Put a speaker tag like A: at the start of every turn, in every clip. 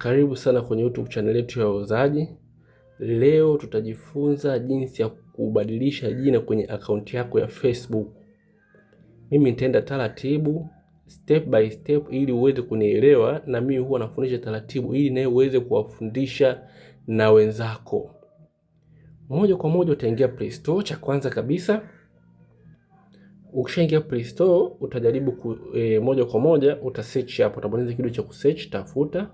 A: Karibu sana kwenye YouTube channel yetu ya Wauzaji. Leo tutajifunza jinsi ya kubadilisha jina kwenye akaunti yako ya Facebook. Mimi nitaenda taratibu step by step ili uweze kunielewa, na mimi huwa nafundisha taratibu ili nawe uweze kuwafundisha na wenzako. Moja kwa moja utaingia Play Store. Cha kwanza kabisa, ukishaingia Play Store utajaribu moja kwa moja utasearch hapo, utabonyeza kidogo cha kusearch, tafuta.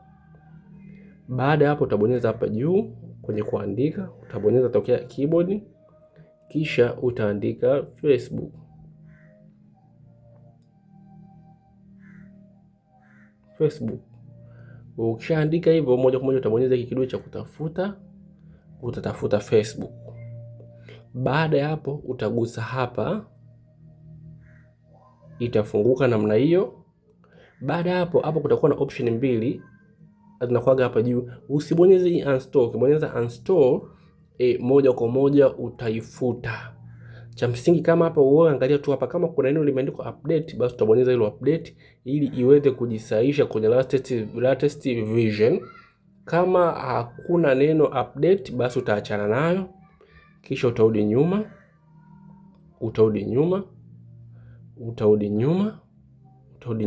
A: Baada ya hapo utabonyeza hapa juu kwenye kuandika, utabonyeza tokea keyboard, kisha utaandika Facebook. Ukishaandika hivyo, moja kwa moja utabonyeza kidogo cha kutafuta, utatafuta Facebook. Baada ya hapo utagusa hapa, itafunguka namna hiyo. Baada ya hapo kutakuwa na option mbili zinakuaga hapa juu. Usibonyeze hii uninstall. Ukibonyeza uninstall, moja kwa moja utaifuta. Cha msingi kama hapa uone, angalia tu hapa kama kuna neno limeandikwa update, basi utabonyeza hilo update ili iweze kujisaisha kwenye latest version. Kama hakuna neno update, basi utaachana nayo, kisha utarudi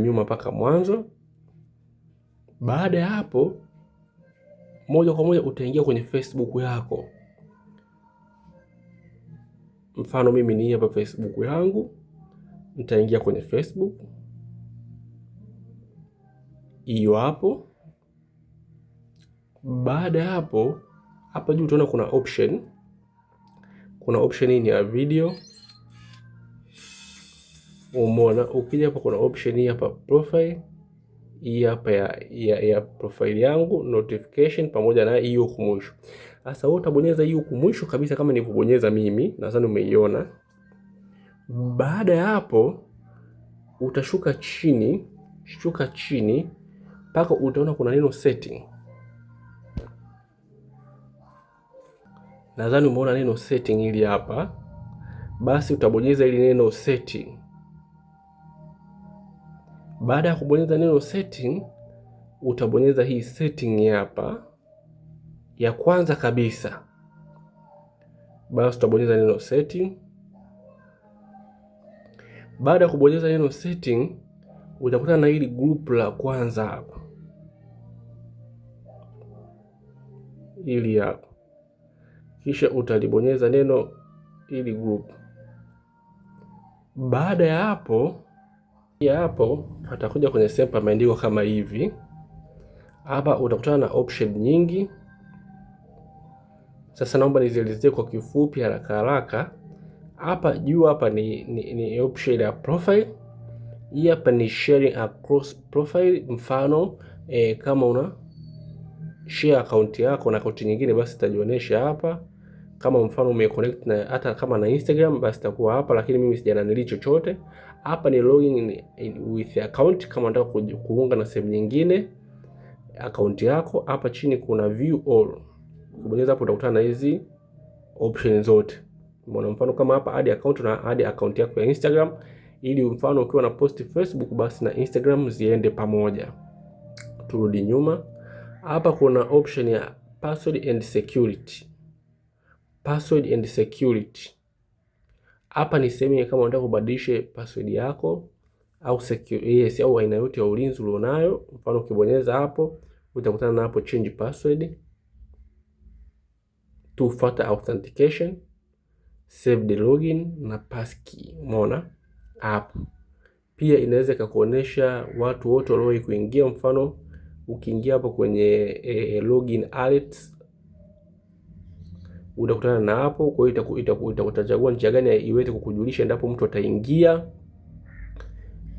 A: nyuma mpaka mwanzo. Baada ya hapo moja kwa moja utaingia kwenye Facebook yako. Mfano mimi ni hapa Facebook yangu, nitaingia kwenye Facebook hiyo hapo. Baada ya hapo, hapa juu utaona kuna option hii ni ya video. Umeona, ukija hapa kuna option hii hapa profile. Hii hapa ya profile yangu, notification pamoja na hiyo kumwisho. Sasa wewe utabonyeza hiyo kumwisho kabisa kama nilipobonyeza mimi, nadhani umeiona. Baada ya hapo utashuka chini mpaka utaona kuna neno setting. Nadhani umeona neno setting hili hapa. Basi utabonyeza hili neno setting. Baada ya kubonyeza neno setting, utabonyeza hii setting hapa ya kwanza kabisa. Basi utabonyeza neno setting. Baada ya kubonyeza neno setting, utakutana na hili group la kwanza hapa, hili hapa, kisha utalibonyeza neno hili group. Baada ya hapo atakuja kwenye sehemu pameandikwa kama hivi. Hapa utakutana na option nyingi. Sasa naomba nizielezee kwa kifupi haraka. Hapa juu hapa ni option ya profile. Hii hapa ni sharing across profile. Mfano kama una share account yako na account nyingine, basi itajionyesha hapa. Kama mfano umeconnect na hata kama na Instagram, basi itakuwa hapa, lakini mimi sijananili chochote. Hapa ni login with account, kama unataka kuunga na sehemu nyingine account yako. Hapa chini kuna view all. Ukibonyeza hapo utakutana na hizi option zote. Umeona, mfano kama hapa add account, na add account yako ya Instagram, ili mfano ukiwa na post Facebook basi na Instagram ziende pamoja. Turudi nyuma. Hapa kuna option ya password and security. Hapa ni sehemu kama unataka kubadilisha password yako au aina yote ya ulinzi ulionayo. Mfano ukibonyeza hapo utakutana na hapo change password, two factor authentication, save the login na passkey. Umeona hapo. Pia inaweza kukuonesha watu wote waliowahi kuingia. Mfano ukiingia hapo kwenye login alerts utakutana na hapo. Kwa hiyo utachagua njia gani iweze kukujulisha endapo mtu ataingia.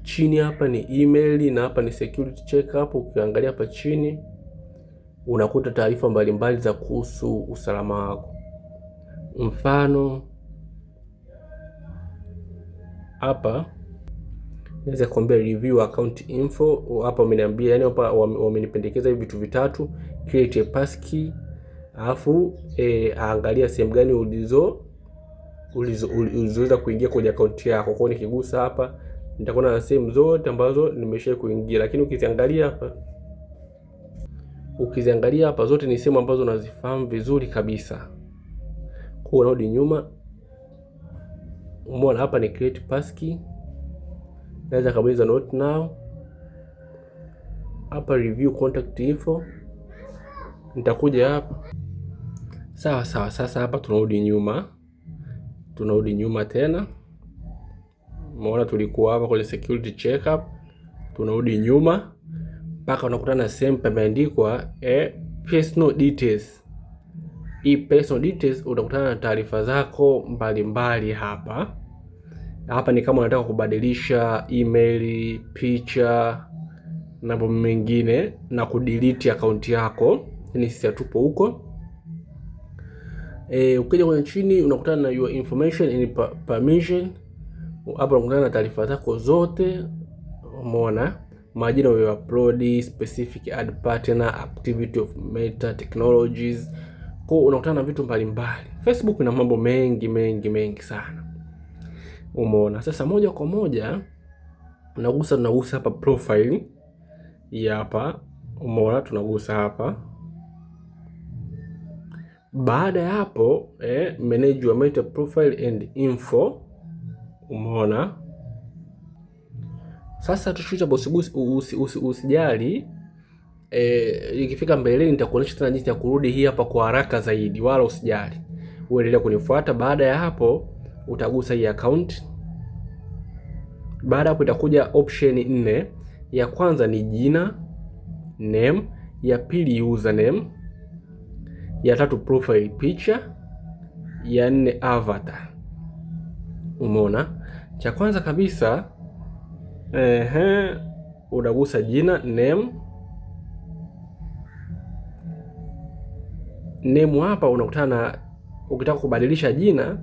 A: Chini hapa ni email na hapa ni security check. Hapo ukiangalia hapa chini unakuta taarifa mbalimbali za kuhusu usalama wako. Mfano hapa naweza kuambia review account info. Hapa wameniambia, yani hapa wamenipendekeza hivi vitu vitatu: create a passkey, alafu angalia sehemu gani ulizoweza kuingia kwenye account yako. Kwa hiyo nikigusa hapa nitakuwa na sehemu zote ambazo nimesha kuingia, lakini ukiziangalia hapa Ukiziangalia hapa zote ni sehemu ambazo unazifahamu vizuri kabisa. Kwa unarudi nyuma, umeona hapa ni create passkey, naweza kabisa note now. Hapa review contact info, nitakuja hapa. Sawa. Sasa hapa tunarudi nyuma tena. Umeona tulikuwa hapa kwenye security checkup, tunarudi nyuma mpaka unakutana na sehemu pameandikwa personal details. Hii personal details utakutana na taarifa zako mbalimbali hapa. Hapa ni kama unataka kubadilisha email, picha na mambo mengine na kudelete account yako. Ni sisi hatupo huko. Ukija kwenye chini unakutana na your information and permission. Hapa unakutana na taarifa zako zote. Umeona majina ya upload, specific ad partner, activity of Meta Technologies. Kwa unakutana na vitu mbalimbali. Facebook ina mambo mengi sana. Umeona sasa, moja kwa moja tunagusa hapa profile hii hapa. Umeona tunagusa hapa. Baada ya hapo manage your Meta profile and info. Umeona sasa tushuta usijali. Ikifika mbeleni nitakuonyesha tena jinsi ya kurudi hii hapa kwa haraka zaidi, wala usijali, uendelea kunifuata. Baada ya hapo utagusa hii account. Baada hapo itakuja option 4. Ya kwanza ni jina, name, ya pili username, ya tatu profile picture, ya 4 avatar. Umeona cha kwanza kabisa unagusa jina, name hapa unakutana. Ukitaka kubadilisha jina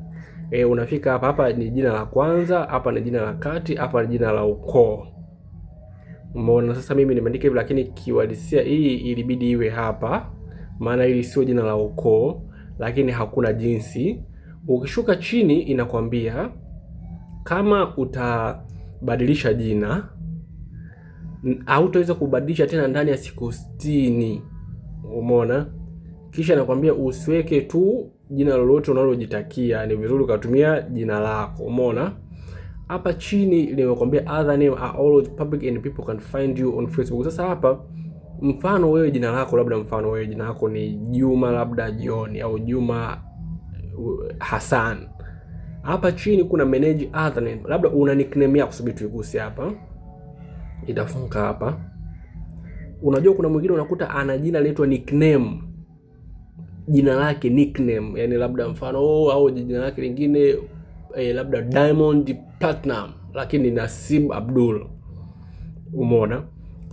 A: unafika hapa ni jina la kwanza, hapa ni jina la kati, hapa ni jina la ukoo. Umeona sasa mimi nimeandika hivi, lakini kiuhalisia hii ilibidi iwe hapa, maana hili sio jina la ukoo, lakini hakuna jinsi. Ukishuka chini inakwambia kama utabadilisha jina hautaweza kubadilisha tena ndani ya siku 60. Umeona, kisha nakwambia usiweke tu jina lolote unalojitakia, ni vizuri ukatumia jina lako. Umeona hapa chini limekwambia other name are always public and people can find you on Facebook. Sasa hapa mfano wewe jina lako, labda mfano wewe jina lako ni Juma labda John au Juma Hassan. Hapa chini kuna manage other name, labda una nickname yako. Subiri tuiguse hapa, itafunga hapa. Unajua kuna mwingine unakuta ana jina linaitwa nickname, jina lake nickname, yani labda mfano au jina lake lingine labda Diamond Platinum, lakini Nasib Abdul. Umeona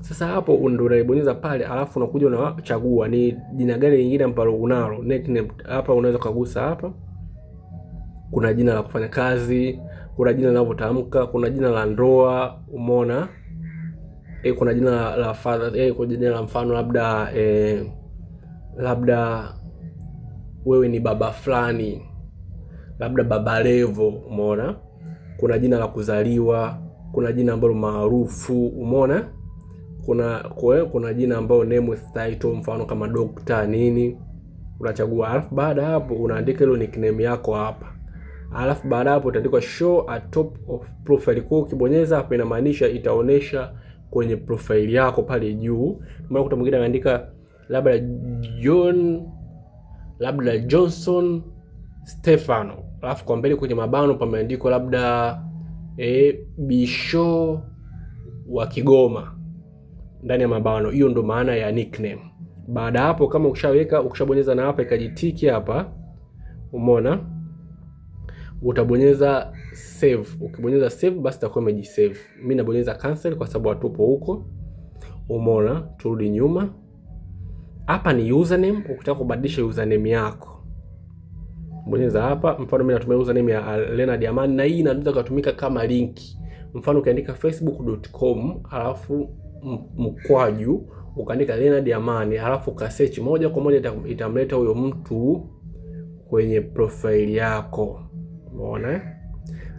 A: sasa hapo ndio unaibonyeza pale, alafu unakuja unachagua ni jina gani lingine ambalo unalo nickname. Hapa unaweza kugusa hapa, kuna jina la kufanya kazi, kuna jina linalotamka, kuna jina la ndoa. Umeona kuna jina la father, kuna jina la mfano labda wewe ni baba fulani, labda Baba Levo. Umeona kuna jina la kuzaliwa, kuna jina ambalo maarufu. Umeona kuna jina ambalo name with title, mfano kama doctor nini, unachagua. Alafu baada hapo unaandika ile nickname yako hapa, alafu baada hapo utaandika show at top of profile. Kwa ukibonyeza hapo inamaanisha itaonesha kwenye profile yako pale juu. Maana kuna mwingine anaandika labda labda Johnson Stefano, alafu kwa mbele kwenye mabano pameandikwa labda Bisho wa Kigoma ndani ya mabano. Hiyo ndo maana ya nickname. Baada hapo kama ukishabonyeza na hapa ikajitiki hapa, umeona utabonyeza save. Ukibonyeza save basi itakuwa imejisave. Mimi nabonyeza cancel kwa sababu hatupo huko. Umeona, turudi nyuma. Hapa ni username. Ukitaka kubadilisha username yako bonyeza hapa. Mfano mimi natumia username ya Leonard Amani, na hii inaweza kutumika kama linki. Mfano ukiandika facebook.com alafu mkwaju ukaandika Leonard Amani alafu ka search, moja kwa moja itamleta huyo mtu kwenye profile yako. Umeona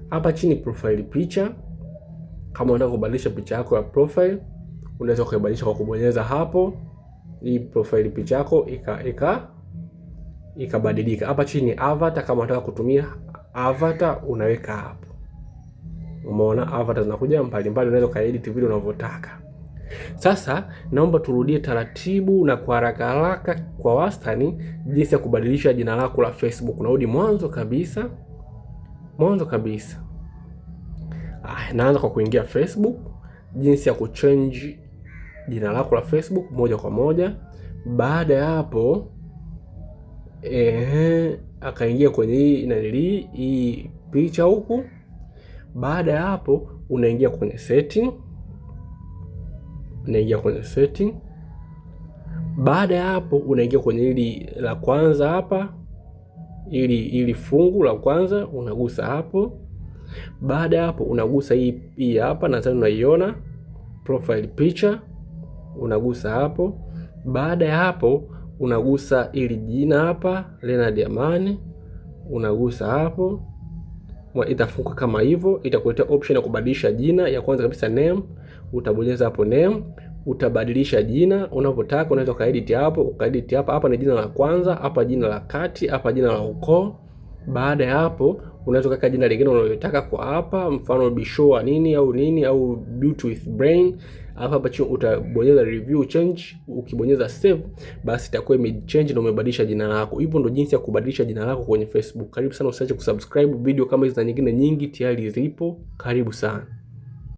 A: hapa chini profile picha. Kama unataka kubadilisha picha yako ya profile unaweza kubadilisha kwa kubonyeza hapo. hii profile picha yako ikabadilika. Hapa chini avatar, kama unataka kutumia avatar unaweka hapo. Umeona avatar zinakuja mbalimbali, unaweza kaedit vile unavyotaka. Sasa naomba turudie taratibu na kwa haraka kwa wastani jinsi ya kubadilisha jina lako la Facebook. Narudi mwanzo kabisa. Naanza kwa kuingia Facebook, jinsi ya kuchange jina lako la Facebook moja kwa moja. Baada ya hapo akaingia kwenye hii picha huku. Baada ya hapo unaingia kwenye setting. Baada ya hapo unaingia kwenye hili la kwanza hapa, ili fungu la kwanza unagusa hapo. Baada ya hapo unagusa hii hapa, nadhani unaiona profile picture, unagusa hapo. Baada ya hapo unagusa ili jina hapa Leonard Amani, unagusa hapo. Itafunguka kama hivyo, itakuletea option ya kubadilisha jina. Ya kwanza kabisa name, utabonyeza hapo name, utabadilisha jina unavyotaka. Unaweza kaedit hapo, ukaedit hapa. Hapa ni jina la kwanza, hapa jina la kati, hapa jina la ukoo. Baada ya hapo unaweza kuweka jina lingine unalotaka kwa hapa, mfano Bishoa nini au Beauty with Brain. Hapa chini utabonyeza review change. Ukibonyeza save, basi itakuwa imechange na umebadilisha jina lako. Hivyo ndo jinsi ya kubadilisha jina lako kwenye Facebook. Karibu sana, usiache kusubscribe. Video kama hizi na nyingine nyingi tayari zipo. Karibu sana.